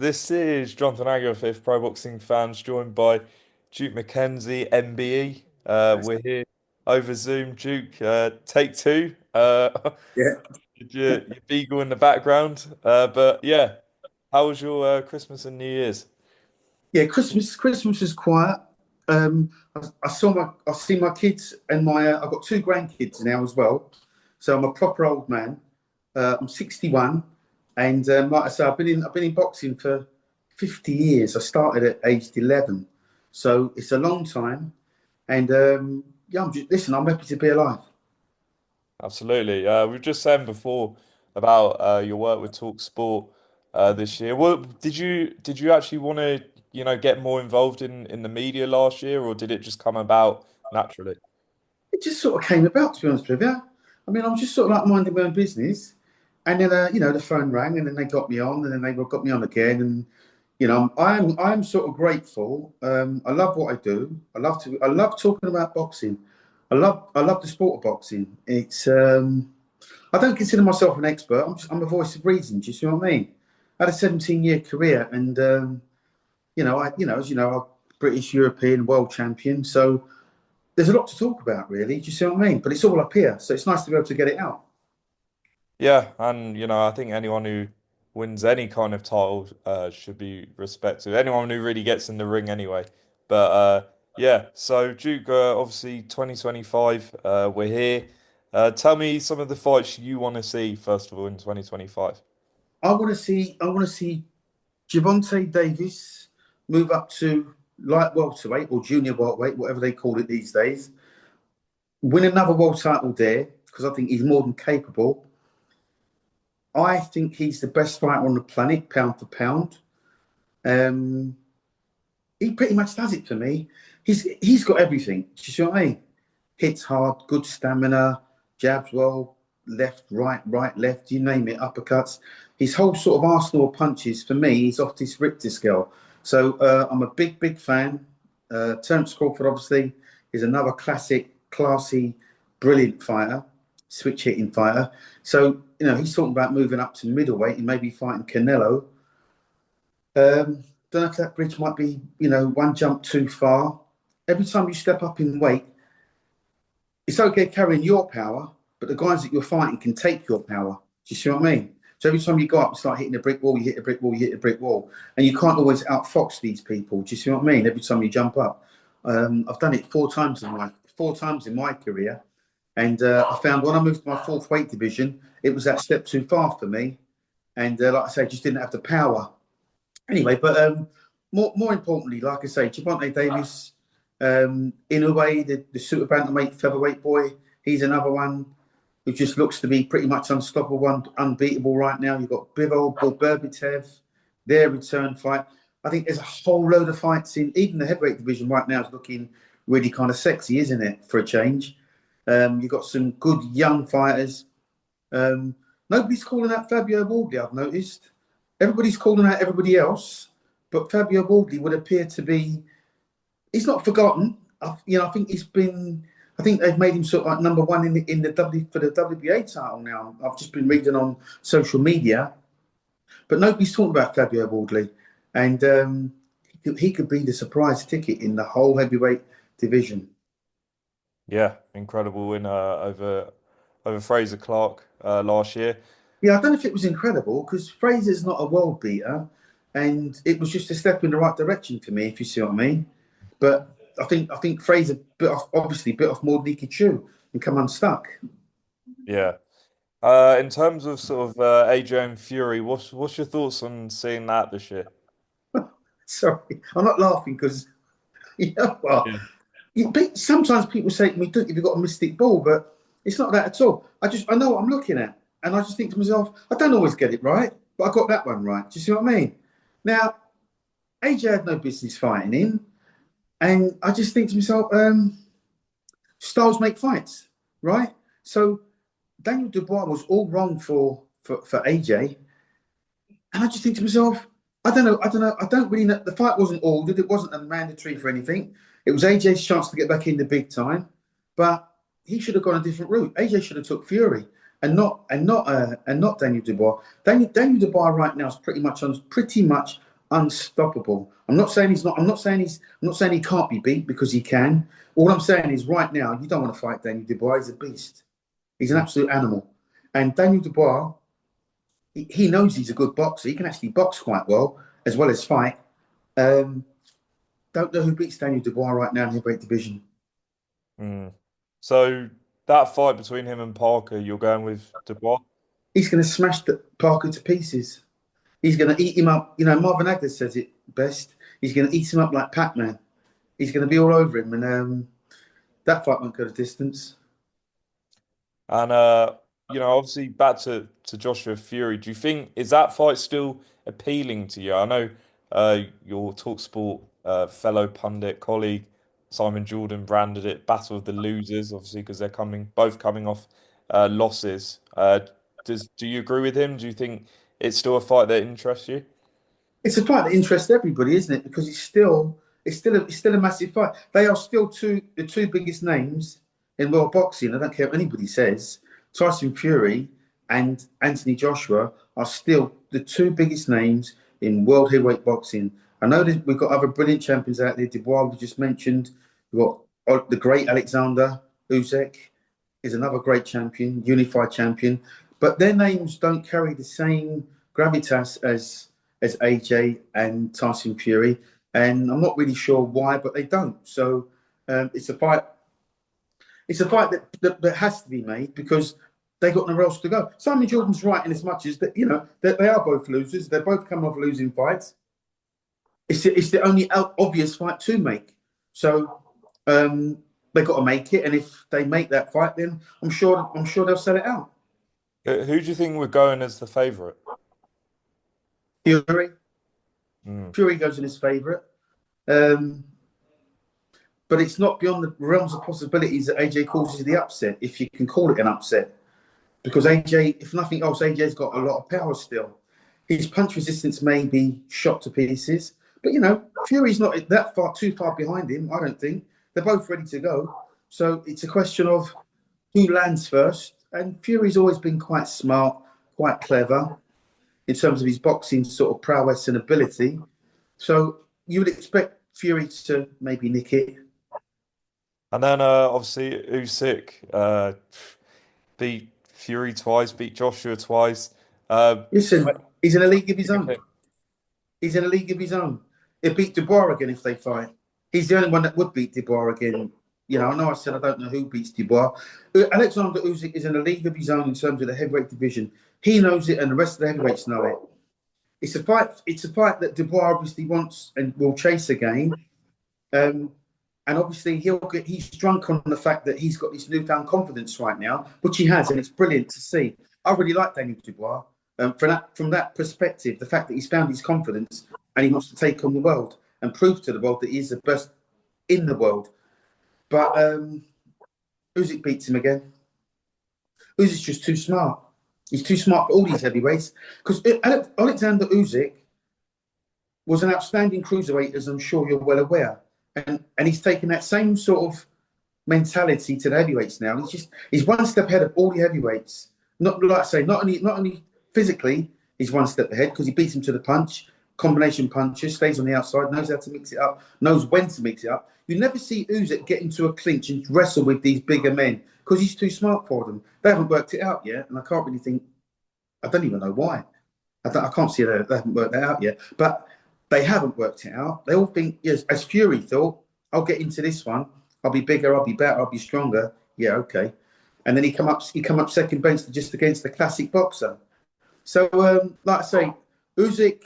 This is Jonathan Agarfif, pro boxing fans, joined by Duke Mckenzie, MBE. We're here over Zoom. Duke, take two. Yeah, Your beagle in the background. But yeah, how was your Christmas and New Year's? yeah. Christmas is quiet. I see my kids and I've got two grandkids now as well. So I'm a proper old man. I'm 61, and like I say, I've been in boxing for 50 years. I started at aged 11, so it's a long time. And yeah, listen. I'm happy to be alive. Absolutely. We were just saying before about your work with talkSPORT this year. Well, did you actually want to, get more involved in the media last year, or did it just come about naturally? It just sort of came about, to be honest with you. I mean, I was just sort of like minding my own business, and then the phone rang, and then they got me on, and then they got me on again, and I'm sort of grateful. I love what I do. I love talking about boxing. I love the sport of boxing. I don't consider myself an expert. I'm a voice of reason. Do you see what I mean? I had a 17-year career, and as you know, I'm British, European, world champion. So there's a lot to talk about, really. Do you see what I mean? But it's all up here, so it's nice to be able to get it out. Yeah, and I think anyone who wins any kind of title should be respected. Anyone who really gets in the ring anyway. But yeah, so Duke, obviously 2025, we're here. Tell me some of the fights you want to see first of all in 2025. I want to see Javante Davis move up to light welterweight or junior welterweight, whatever they call it these days. Win another world title there because I think he's more than capable. I think he's the best fighter on the planet, pound for pound. Um, he pretty much does it for me. He's got everything. Do you see what I mean? Hits hard, good stamina, jabs well, left, right, left, you name it, uppercuts. His whole sort of arsenal of punches, for me, he's off this Richter scale. So I'm a big fan. Terence Crawford, obviously, is another classic, classy, brilliant fighter, switch hitting fighter. So, he's talking about moving up to middleweight and maybe fighting Canelo. Don't know if that bridge might be, one jump too far. Every time you step up in weight, it's okay carrying your power, but the guys that you're fighting can take your power. Do you see what I mean? So every time you go up, it's like hitting a brick wall, you hit a brick wall, you hit a brick wall. And you can't always outfox these people. Do you see what I mean? Every time you jump up. I've done it four times in my career. And I found when I moved to my fourth weight division, it was that step too far for me. And like I say, just didn't have the power. Anyway, but more importantly, like I say, Javante Davis, in a way, the super bantamweight featherweight boy, he's another one who just looks to be pretty much unstoppable, unbeatable right now. You've got Bivol, Beterbiev, their return fight. I think there's a whole load of fights in even the heavyweight division right now is looking really kind of sexy, isn't it, for a change? You've got some good young fighters. Nobody's calling out Fabio Wardley, I've noticed. Everybody's calling out everybody else, but Fabio Wardley would appear to be. He's not forgotten. I think he's been. I think they've made him sort of like number one in the W for the WBA title now. I've just been reading on social media, but nobody's talking about Fabio Wardley, and he could be the surprise ticket in the whole heavyweight division. Yeah, incredible win over Fraser Clark last year. Yeah, I don't know if it was incredible because Fraser's not a world beater, and it was just a step in the right direction for me, if you see what I mean. But I think Fraser obviously bit off more than he could chew and come unstuck. Yeah. In terms of sort of AJ and Fury, what's your thoughts on seeing that this year? Sorry, I'm not laughing because you know what. Yeah. Sometimes people say to me, "Dude, have you got a mystic ball?" But it's not that at all. I know what I'm looking at, and I just think to myself, I don't always get it right, but I got that one right. Do you see what I mean? Now, AJ had no business fighting him, and I just think to myself, styles make fights, right? So Daniel Dubois was all wrong for AJ, and I just think to myself, I don't really know. The fight wasn't ordered. It wasn't a mandatory for anything. It was AJ's chance to get back in the big time, but he should have gone a different route. AJ should have took Fury and not Daniel Dubois. Daniel Dubois right now is pretty much unstoppable. I'm not saying he's not. I'm not saying he can't be beat because he can. All I'm saying is right now you don't want to fight Daniel Dubois. He's a beast. He's an absolute animal. And Daniel Dubois, he knows he's a good boxer. He can actually box quite well as fight. Um, don't know who beats Daniel Dubois right now in the heavyweight division. Mm. So that fight between him and Parker, you're going with Dubois? He's going to smash the Parker to pieces. He's going to eat him up. You know, Marvin Hagler says it best. He's going to eat him up like Pac-Man. He's going to be all over him, and that fight won't go the distance. And obviously back to Joshua Fury. Do you think is that fight still appealing to you? I know your talkSPORT fellow pundit colleague Simon Jordan branded it Battle of the Losers, obviously because they're both coming off losses. Do you agree with him? Do you think it's still a fight that interests you? It's a fight that interests everybody, isn't it? Because it's still a massive fight. They are still the two biggest names in world boxing. I don't care what anybody says. Tyson Fury and Anthony Joshua are still the two biggest names in world heavyweight boxing. I know that we've got other brilliant champions out there. Dubois, we just mentioned. We've got the great Oleksandr Usyk is another great champion, unified champion. But their names don't carry the same gravitas as AJ and Tyson Fury, and I'm not really sure why, but they don't. So it's a fight. It's a fight that has to be made because they got nowhere else to go. Simon Jordan's right in as much as that, you know, that they are both losers. They're both coming off losing fights. It's the only obvious fight to make. So they got to make it, and if they make that fight, then I'm sure they'll sell it out. Who do you think we're going as the favourite? Fury, Mm. Fury goes in his favourite. Um, but it's not beyond the realms of possibilities that AJ causes the upset, if you can call it an upset. Because AJ, if nothing else, AJ's got a lot of power still. His punch resistance may be shot to pieces, but you know, Fury's not that far too far behind him, I don't think. They're both ready to go. So it's a question of who lands first. And Fury's always been quite smart, quite clever in terms of his boxing sort of prowess and ability. So you would expect Fury to maybe nick it. And then obviously Usyk beat Fury twice, beat Joshua twice. Uh, Listen, he's in a league of his Think of own. him. He's in a league of his own. He'll beat Dubois again if they fight. He's the only one that would beat Dubois again. You know, I know I said I don't know who beats Dubois. Oleksandr Usyk is in a league of his own in terms of the heavyweight division. He knows it, and the rest of the heavyweights know it. It's a fight. It's a fight that Dubois obviously wants and will chase again. Um, and obviously he's drunk on the fact that he's got this newfound confidence right now, which he has, and it's brilliant to see. I really like Daniel Dubois from that perspective, the fact that he's found his confidence and he wants to take on the world and prove to the world that he's the best in the world. But Usyk beats him again. Usyk's just too smart. He's too smart for all these heavyweights because Oleksandr Usyk was an outstanding cruiserweight, as I'm sure you're well aware. And he's taken that same sort of mentality to the heavyweights now. He's one step ahead of all the heavyweights. Not like I say, not only physically, he's one step ahead because he beats him to the punch, combination punches, stays on the outside, knows how to mix it up, knows when to mix it up. You never see Usyk get into a clinch and wrestle with these bigger men because he's too smart for them. They haven't worked it out yet, and I can't really think. I don't even know why. I can't see that they haven't worked that out yet. But they haven't worked it out. They all think, yes, as Fury thought, I'll get into this one. I'll be bigger, I'll be better, I'll be stronger. Yeah, okay. And then he come up second bench just against the classic boxer. So, like I say, Usyk,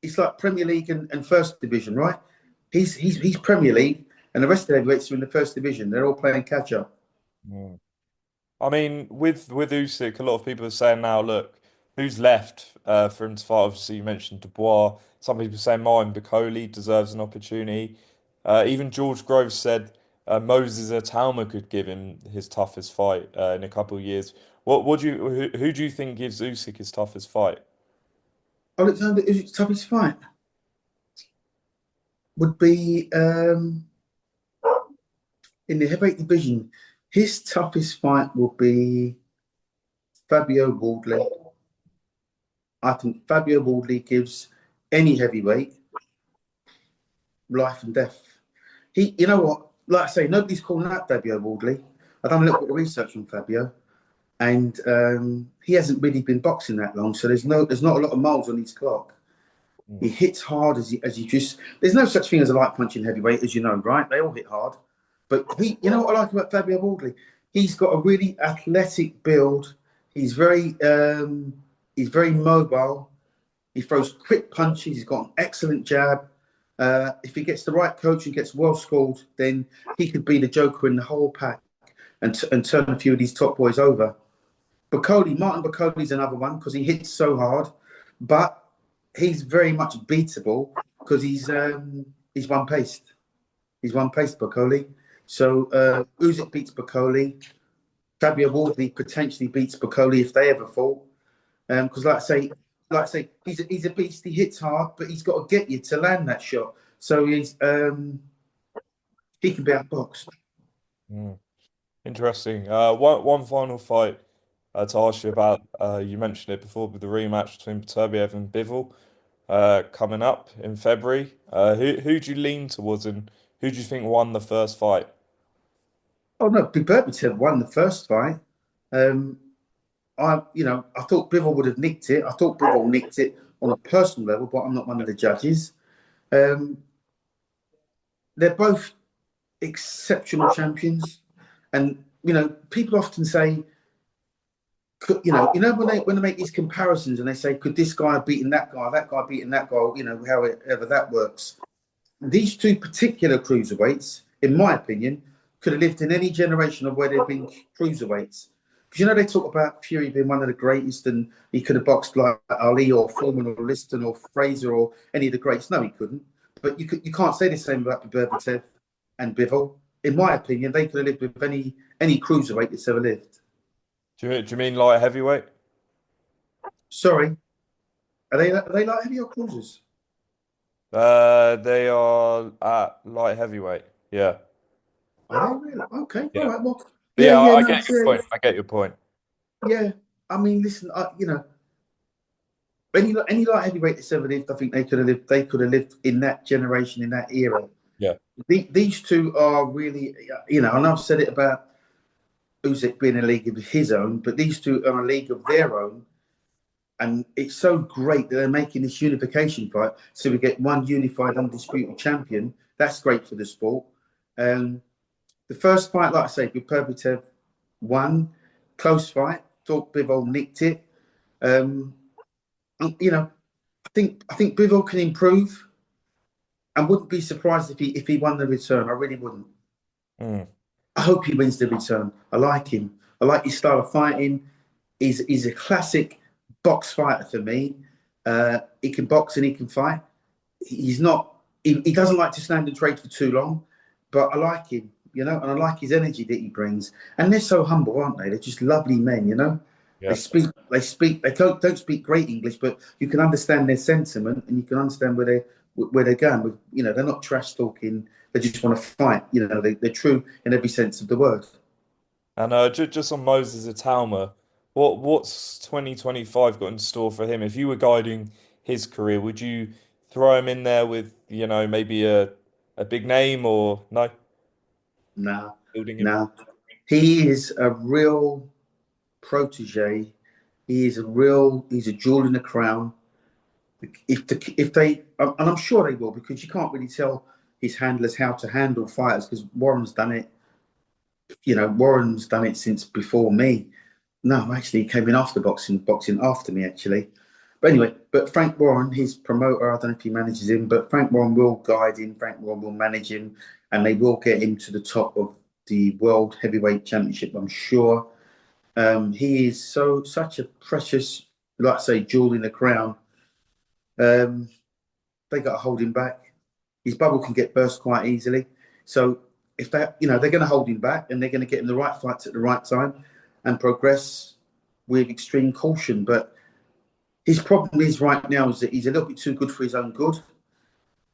it's like Premier League and First Division, right? He's Premier League, and the rest of the heavyweights are in the First Division. They're all playing catch up. Mm. I mean, with Usyk, a lot of people are saying now, look, who's left for him to fight? Obviously, you mentioned Dubois. Some people say Martin Bakole deserves an opportunity. Even George Groves said Moses Talmer could give him his toughest fight in a couple of years. Who do you think gives Usyk his toughest fight? Alexander Usyk's toughest fight would be in the heavyweight division. His toughest fight will be Fabio Wardley. I think Fabio Wardley gives any heavyweight, life and death. You know what? Like I say, nobody's calling out Fabio Wardley. I've done a little bit of research on Fabio, and he hasn't really been boxing that long, so there's not a lot of miles on his clock. Mm. He hits hard as you just. There's no such thing as a light punching heavyweight, as you know, right? They all hit hard, but you know what I like about Fabio Wardley? He's got a really athletic build. He's very mobile. He throws quick punches. He's got an excellent jab. If he gets the right coach and gets well schooled, then he could be the joker in the whole pack and turn a few of these top boys over. Martin Bacoli's another one because he hits so hard, but he's very much beatable because he's one paced. He's one paced, Bacoli. So Usyk beats Bacoli. Fabio Wardley potentially beats Bacoli if they ever fought. Because like I say, he's a beast. He hits hard, but he's got to get you to land that shot. So he can be outboxed. Mm. Interesting. One final fight to ask you about. You mentioned it before with the rematch between Beterbiev and Bivol coming up in February. Who do you lean towards, and who do you think won the first fight? Oh no, Beterbiev won the first fight. Um, I thought Bivol would have nicked it. I thought Bivol nicked it on a personal level, but I'm not one of the judges. Um, they're both exceptional champions, and people often say, when they make these comparisons and they say, could this guy have beaten that guy beaten that guy, however that works. These two particular cruiserweights, in my opinion, could have lived in any generation of where they've been cruiserweights. Because they talk about Fury being one of the greatest and he could have boxed like Ali or Foreman or Liston or Fraser or any of the greats. No, he couldn't. But you can't say the same about Beterbiev and Bivol. In my opinion, they could have lived with any cruiserweight that's ever lived. Do you mean light heavyweight? Sorry, are they like heavy or cruisers? They are at light heavyweight. Yeah, Are they really? Okay, all yeah. right. Well, But yeah, yeah, yeah, I no, get your point. I get your point. yeah. I mean, listen, any light heavyweight that's ever lived, I think they could have lived. They could have lived in that generation, in that era. Yeah. These two are really, and I've said it about Usyk being a league of his own, but these two are a league of their own, and it's so great that they're making this unification fight, so we get one unified, undisputed champion. That's great for the sport. Um, the first fight, like I say, with Beterbiev won, close fight. Thought Bivol nicked it. Um, I think Bivol can improve. I wouldn't be surprised if he won the return. I really wouldn't. Mm. I hope he wins the return. I like him. I like his style of fighting. He's a classic box fighter for me. He can box and he can fight. He's not. He doesn't like to stand and trade for too long, but I like him. And I like his energy that he brings. And they're so humble, aren't they? They're just lovely men. They Yeah. speak. They don't speak great English, but you can understand their sentiment and you can understand where they're going. They're not trash talking. They just want to fight. They're true in every sense of the word. And just on Moses at Talmer, what's 2025 got in store for him? If you were guiding his career, would you throw him in there with, maybe a big name or no? Nah, Building him. nah. He is a real protege. He's a jewel in the crown. If they, and I'm sure they will, because you can't really tell his handlers how to handle fighters because Warren's done it. Warren's done it since before me. No, actually, he came in after boxing after me, actually. But anyway, Frank Warren, his promoter, I don't know if he manages him, but Frank Warren will guide him, Frank Warren will manage him, and they will get him to the top of the World Heavyweight Championship, I'm sure. He is such a precious, like I say, jewel in the crown. Um, they got to hold him back. His bubble can get burst quite easily. So if they're going to hold him back and they're going to get him the right fights at the right time and progress with extreme caution. But his problem is right now is that he's a little bit too good for his own good.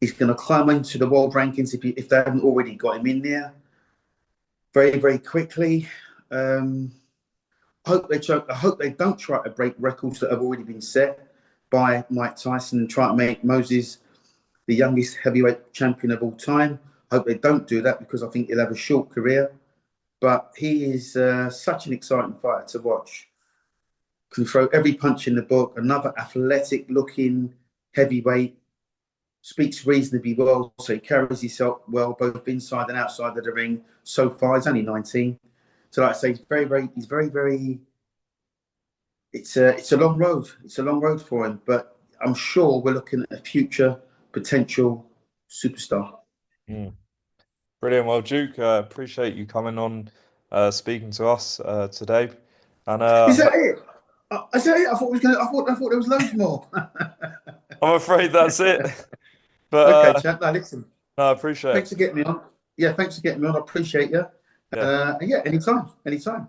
He's going to climb into the world rankings if they haven't already got him in there very, very quickly. I hope they don't try to break records that have already been set. by Mike Tyson and try to make Moses the youngest heavyweight champion of all time. I hope they don't do that because I think he'll have a short career. But he is such an exciting fighter to watch. Can throw every punch in the book. Another athletic looking heavyweight. Speaks reasonably well, so he carries himself well both inside and outside of the ring. So far, he's only 19. So, like I say, he's very, very. It's a long road. It's a long road for him, but I'm sure we're looking at a future potential superstar. Mm. Brilliant. Well, Duke, appreciate you coming on, speaking to us today, and Is that it? Is that it? I thought I thought there was loads more. I'm afraid that's it. But Okay, chap. No, listen. no, I appreciate Thanks it. for getting me on. Yeah, thanks for getting me on. I appreciate you. Yeah. Yeah, anytime, anytime.